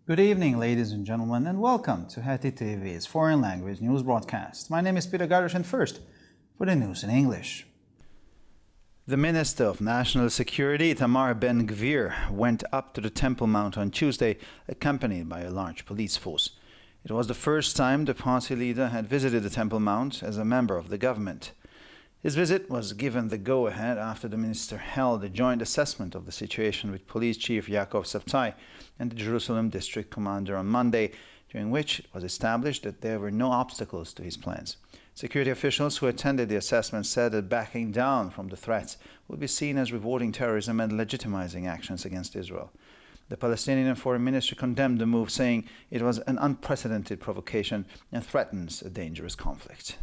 Good evening, ladies and gentlemen, and welcome to Heti TV's foreign language news broadcast. My name is Peter Gardosh, and first, for the news in English. The Minister of National Security, Itamar Ben-Gvir, went up to the Temple Mount on Tuesday, accompanied by a large police force. It was the first time the party leader had visited the Temple Mount as a member of the government. His visit was given the go-ahead after the minister held a joint assessment of the situation with Police Chief Yaakov Sabtai and the Jerusalem District Commander on Monday, during which it was established that there were no obstacles to his plans. Security officials who attended the assessment said that backing down from the threats would be seen as rewarding terrorism and legitimizing actions against Israel. The Palestinian Foreign Ministry condemned the move, saying it was an unprecedented provocation and threatens a dangerous conflict.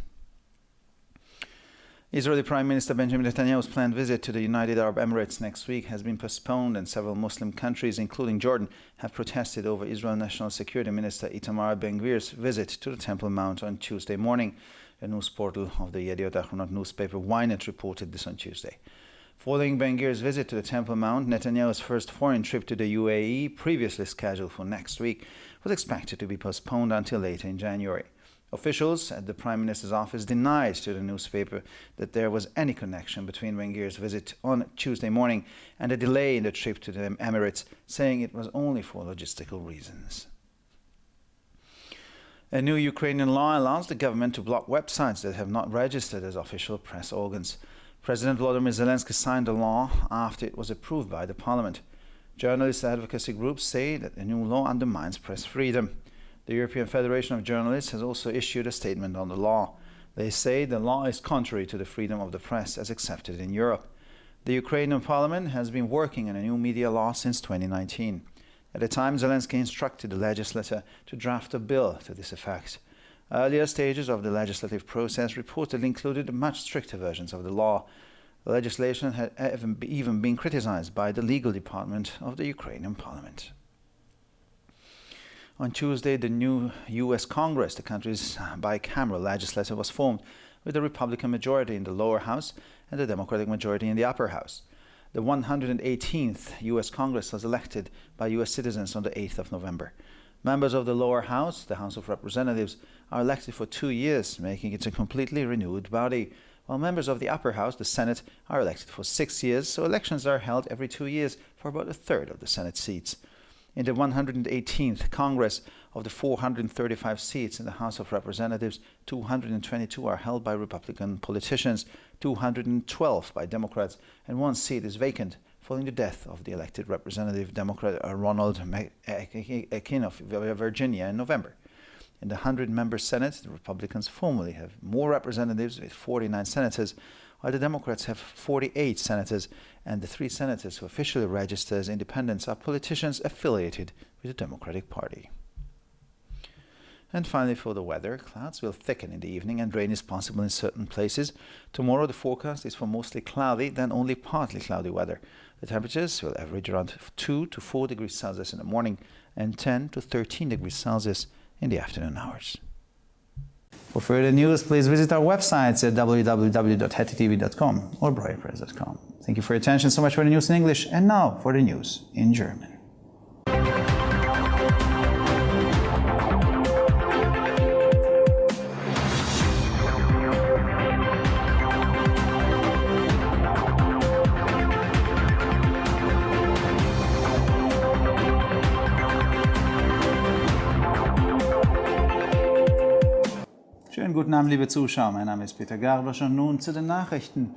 Israeli Prime Minister Benjamin Netanyahu's planned visit to the United Arab Emirates next week has been postponed, and several Muslim countries, including Jordan, have protested over Israel National Security Minister Itamar Ben-Gvir's visit to the Temple Mount on Tuesday morning. The news portal of the Yediot Ahronot newspaper Ynet reported this on Tuesday. Following Ben-Gvir's visit to the Temple Mount, Netanyahu's first foreign trip to the UAE, previously scheduled for next week, was expected to be postponed until later in January. Officials at the Prime Minister's office denied to the newspaper that there was any connection between Ben-Gvir's visit on Tuesday morning and a delay in the trip to the Emirates, saying it was only for logistical reasons. A new Ukrainian law allows the government to block websites that have not registered as official press organs. President Volodymyr Zelensky signed the law after it was approved by the parliament. Journalist advocacy groups say that the new law undermines press freedom. The European Federation of Journalists has also issued a statement on the law. They say the law is contrary to the freedom of the press as accepted in Europe. The Ukrainian parliament has been working on a new media law since 2019. At the time, Zelensky instructed the legislature to draft a bill to this effect. Earlier stages of the legislative process reportedly included much stricter versions of the law. The legislation had even been criticized by the legal department of the Ukrainian parliament. On Tuesday, the new U.S. Congress, the country's bicameral legislature, was formed with a Republican majority in the lower house and a Democratic majority in the upper house. The 118th U.S. Congress was elected by U.S. citizens on the 8th of November. Members of the lower house, the House of Representatives, are elected for 2 years, making it a completely renewed body, while members of the upper house, the Senate, are elected for 6 years, so elections are held every 2 years for about a third of the Senate seats. In the 118th Congress, of the 435 seats in the House of Representatives, 222 are held by Republican politicians, 212 by Democrats, and 1 seat is vacant following the death of the elected Representative Democrat Ronald McCain of Virginia in November. In the 100-member Senate, the Republicans formally have more representatives with 49 senators, while the Democrats have 48 senators, and the 3 senators who officially register as independents are politicians affiliated with the Democratic Party. And finally, for the weather, clouds will thicken in the evening and rain is possible in certain places. Tomorrow the forecast is for mostly cloudy, then only partly cloudy weather. The temperatures will average around 2 to 4 degrees Celsius in the morning and 10 to 13 degrees Celsius in the afternoon hours. For further news, please visit our websites at www.hetitv.com or breuerpress.com. Thank you for your attention. So much for the news in English, and now for the news in German. Schönen guten Abend, liebe Zuschauer. Mein Name ist Peter Gardosh und nun zu den Nachrichten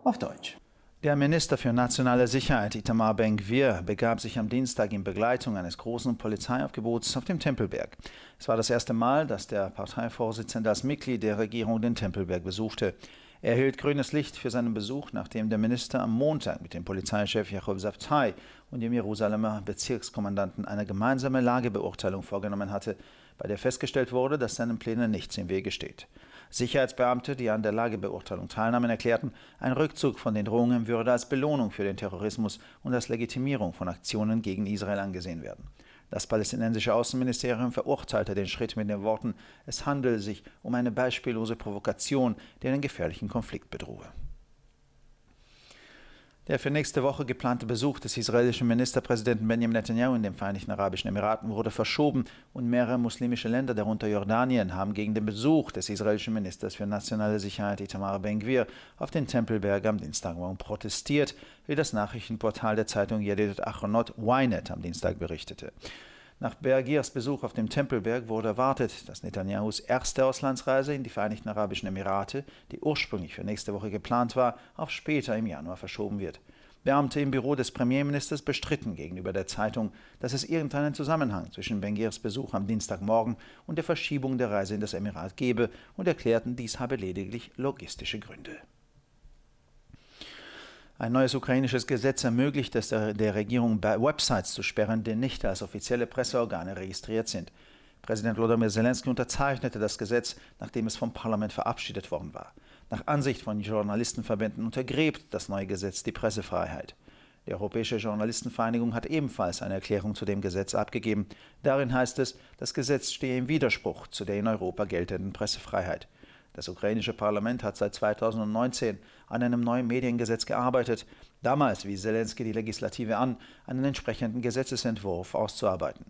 auf Deutsch. Der Minister für nationale Sicherheit, Itamar Ben-Gvir, begab sich am Dienstag in Begleitung eines großen Polizeiaufgebots auf dem Tempelberg. Es war das erste Mal, dass der Parteivorsitzende als Mitglied der Regierung den Tempelberg besuchte. Er erhielt grünes Licht für seinen Besuch, nachdem der Minister am Montag mit dem Polizeichef Yaakov Sabtai und dem Jerusalemer Bezirkskommandanten eine gemeinsame Lagebeurteilung vorgenommen hatte, bei der festgestellt wurde, dass seinen Plänen nichts im Wege steht. Sicherheitsbeamte, die an der Lagebeurteilung teilnahmen, erklärten, ein Rückzug von den Drohungen würde als Belohnung für den Terrorismus und als Legitimierung von Aktionen gegen Israel angesehen werden. Das palästinensische Außenministerium verurteilte den Schritt mit den Worten, es handele sich um eine beispiellose Provokation, die einen gefährlichen Konflikt bedrohe. Der für nächste Woche geplante Besuch des israelischen Ministerpräsidenten Benjamin Netanyahu in den Vereinigten Arabischen Emiraten wurde verschoben und mehrere muslimische Länder, darunter Jordanien, haben gegen den Besuch des israelischen Ministers für nationale Sicherheit Itamar Ben-Gvir auf den Tempelberg am Dienstagmorgen protestiert, wie das Nachrichtenportal der Zeitung Yediot Achronot Ynet am Dienstag berichtete. Nach Ben-Gvirs Besuch auf dem Tempelberg wurde erwartet, dass Netanyahus erste Auslandsreise in die Vereinigten Arabischen Emirate, die ursprünglich für nächste Woche geplant war, auf später im Januar verschoben wird. Beamte im Büro des Premierministers bestritten gegenüber der Zeitung, dass es irgendeinen Zusammenhang zwischen Ben-Gvirs Besuch am Dienstagmorgen und der Verschiebung der Reise in das Emirat gebe und erklärten, dies habe lediglich logistische Gründe. Ein neues ukrainisches Gesetz ermöglicht es der Regierung, Websites zu sperren, die nicht als offizielle Presseorgane registriert sind. Präsident Volodymyr Zelensky unterzeichnete das Gesetz, nachdem es vom Parlament verabschiedet worden war. Nach Ansicht von Journalistenverbänden untergräbt das neue Gesetz die Pressefreiheit. Die Europäische Journalistenvereinigung hat ebenfalls eine Erklärung zu dem Gesetz abgegeben. Darin heißt es, das Gesetz stehe im Widerspruch zu der in Europa geltenden Pressefreiheit. Das ukrainische Parlament hat seit 2019 an einem neuen Mediengesetz gearbeitet. Damals wies Zelensky die Legislative an, einen entsprechenden Gesetzesentwurf auszuarbeiten.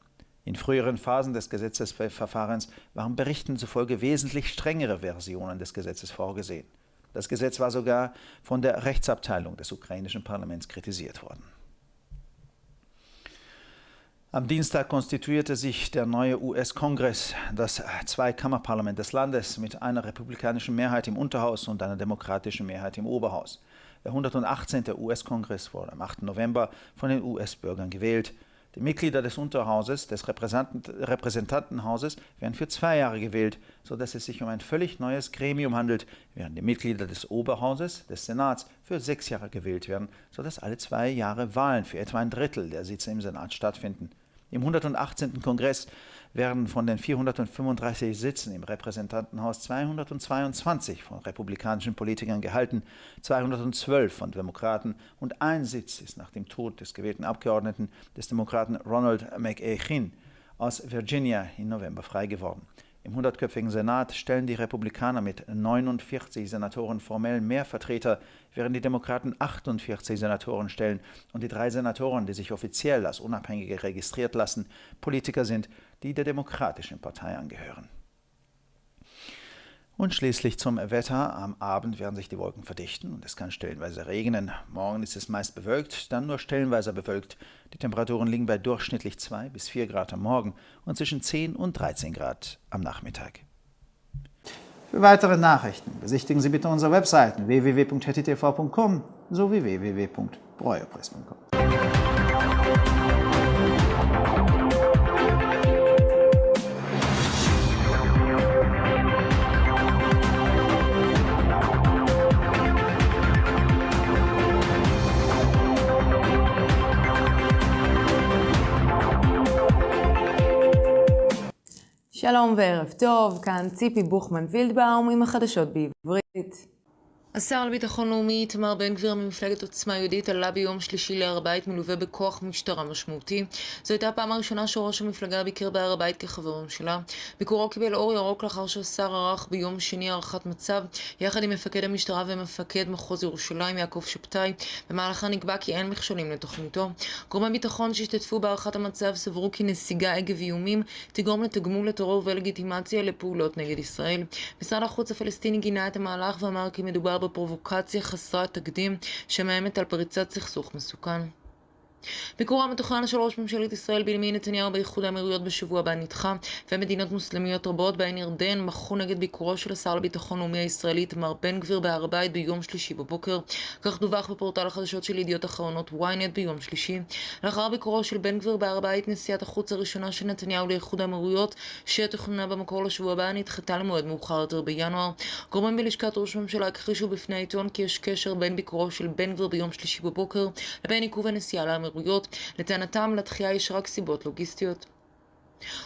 In früheren Phasen des Gesetzesverfahrens waren Berichten zufolge wesentlich strengere Versionen des Gesetzes vorgesehen. Das Gesetz war sogar von der Rechtsabteilung des ukrainischen Parlaments kritisiert worden. Am Dienstag konstituierte sich der neue US-Kongress, das Zweikammerparlament des Landes, mit einer republikanischen Mehrheit im Unterhaus und einer demokratischen Mehrheit im Oberhaus. Der 118. US-Kongress wurde am 8. November von den US-Bürgern gewählt. Die Mitglieder des Unterhauses, des Repräsentantenhauses, werden für 2 Jahre gewählt, sodass es sich um ein völlig neues Gremium handelt, während die Mitglieder des Oberhauses, des Senats, für 6 Jahre gewählt werden, sodass alle 2 Jahre Wahlen für etwa ein Drittel der Sitze im Senat stattfinden. Im 118. Kongress werden von den 435 Sitzen im Repräsentantenhaus 222 von republikanischen Politikern gehalten, 212 von Demokraten und ein Sitz ist nach dem Tod des gewählten Abgeordneten des Demokraten Ronald McEachin aus Virginia im November frei geworden. Im 100-köpfigen Senat stellen die Republikaner mit 49 Senatoren formell mehr Vertreter, während die Demokraten 48 Senatoren stellen und die 3 Senatoren, die sich offiziell als Unabhängige registriert lassen, Politiker sind, die der Demokratischen Partei angehören. Und schließlich zum Wetter. Am Abend werden sich die Wolken verdichten und es kann stellenweise regnen. Morgen ist es meist bewölkt, dann nur stellenweise bewölkt. Die Temperaturen liegen bei durchschnittlich 2 bis 4 Grad am Morgen und zwischen 10 und 13 Grad am Nachmittag. Für weitere Nachrichten besichtigen Sie bitte unsere Webseiten www.hettitv.com sowie www.breuerpress.com. שלום וערב טוב, כאן ציפי בוכמן וילדבאום עם החדשות בעברית. השר לביטחון לאומי איתמר בן גביר ממפלגת עוצמה יהודית עלה ביום שלישי להר הבית מלווה בכוח משטרה משמעותי. זו הייתה הפעם הראשונה שראש המפלגה ביקר בהר הבית כחבר ממשלה. ביקורו קיבל אור ירוק לאחר שהשר ערך ביום שני הערכת מצב יחד עם מפקד המשטרה ומפקד מחוז ירושלים יעקב שבתאי. במהלכה נקבע כי אין מכשולים לתוכניתו. גורמי ביטחון שהשתתפו בהערכת המצב סברו כי נסיגה עקב איומים תגרום לתגמול לטרור ולגיטימציה לפעולות נגד ישראל. משרד החוץ הפלסטיני גינה את המהלך ואמר כי מדובר בפרובוקציה חסרת תקדים שמאיימת על פריצת סכסוך מסוכן. ביקור המתוכנן של ראש ממשלת ישראל בנימין נתניהו באיחוד האמירויות בשבוע הבא נדחה, ומדינות מוסלמיות רבות בהן ירדן מחו נגד ביקורו של השר לביטחון לאומי הישראלי איתמר בן גביר בהר הבית ביום שלישי בבוקר. כך דווח בפורטל החדשות של ידיעות אחרונות ynet ביום שלישי. לאחר ביקורו של בן גביר בהר הבית, נסיעת החוץ הראשונה של נתניהו לאיחוד האמירויות שתוכננה במקור לשבוע הבא נדחתה למועד מאוחר יותר בינואר. גורמים בלשכת ראש הממשלה הכחישו בפני העיתון כי יש קשר בין ביקורו של בן גביר ביום שלישי בבוקר לבין עיכוב הנסיעה לאמירויות. לטענתם, לדחייה יש רק סיבות לוגיסטיות.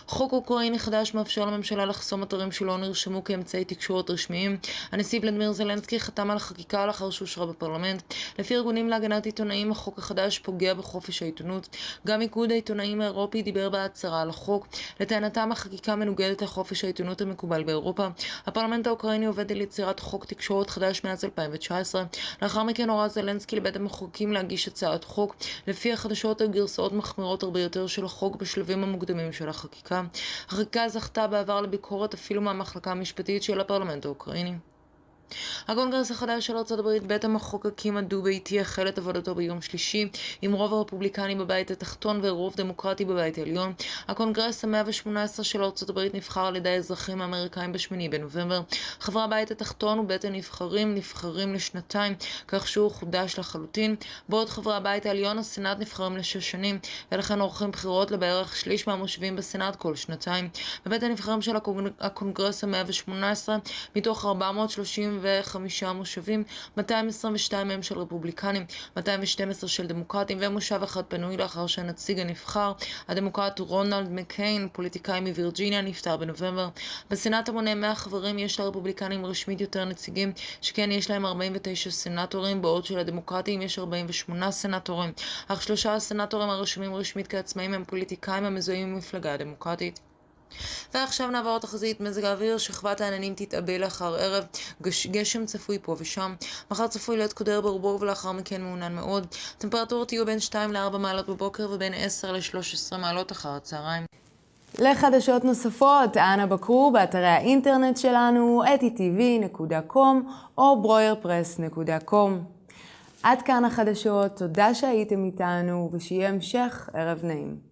חוק אוקראיני חדש מאפשר לממשלה לחסום אתרים שלא נרשמו כאמצעי תקשורת רשמיים. הנשיא ולדימיר זלנסקי חתם על החקיקה לאחר שאושרה בפרלמנט. לפי ארגונים להגנת עיתונאים, החוק החדש פוגע בחופש העיתונות. גם איגוד העיתונאים האירופי דיבר בהצהרה על החוק. לטענתם החקיקה מנוגדת לחופש העיתונות המקובל באירופה. הפרלמנט האוקראיני עובד על יצירת חוק תקשורת חדש מאז 2019. לאחר מכן הורה זלנסקי לבית המחוקקים להגיש הצעת חוק. לפי החדשות הגרסאות מחמירות הרבה יותר של החוק בשלבים המוקדמים של החקיקה. החקיקה זכתה בעבר לביקורת אפילו מהמחלקה המשפטית של הפרלמנט האוקראיני. הקונגרס החדש של ארצות הברית, בית המחוקקים הדו-ביתי, החל את עבודתו ביום שלישי, עם רוב הרפובליקני בבית התחתון ורוב דמוקרטי בבית העליון. הקונגרס ה-118 של ארצות הברית נבחר על ידי האזרחים האמריקאים ב8 בנובמבר. חברי הבית התחתון ובית הנבחרים נבחרים לשנתיים, כך שהוא חודש לחלוטין. בעוד חברי הבית העליון, הסנאט נבחרים ל6 שנים, ולכן עורכים בחירות לבערך שליש מהמושבים בסנאט כל שנתיים. בבית הנבחרים של הקונגרס ה-118, מתוך 435 מושבים, 222 מהם של רפובליקנים, 212 של דמוקרטים, ומושב אחד פנוי לאחר שהנציג הנבחר, הדמוקרט רונלד מקיין, פוליטיקאי מווירג'יניה, נפטר בנובמבר. בסנאט המונה 100 חברים, יש לרפובליקנים רשמית יותר נציגים, שכן יש להם 49 סנאטורים, בעוד שלדמוקרטים יש 48 סנאטורים, אך 3 הסנאטורים הרשומים רשמית כעצמאים הם פוליטיקאים המזוהים עם המפלגה הדמוקרטית. ועכשיו נעבור תחזית מזג האוויר. שכבת העננים תתעבה לאחר ערב, גשם צפוי פה ושם. מחר צפוי להיות קודר ברבור ולאחר מכן מעונן מאוד. טמפרטורות יהיו בין 2 ל-4 מעלות בבוקר ובין 10 ל-13 מעלות אחר הצהריים. לחדשות נוספות, אנא בקרו באתרי האינטרנט שלנו, etitv.com או broyerpress.com. עד כאן החדשות, תודה שהייתם איתנו ושיהיה המשך ערב נעים.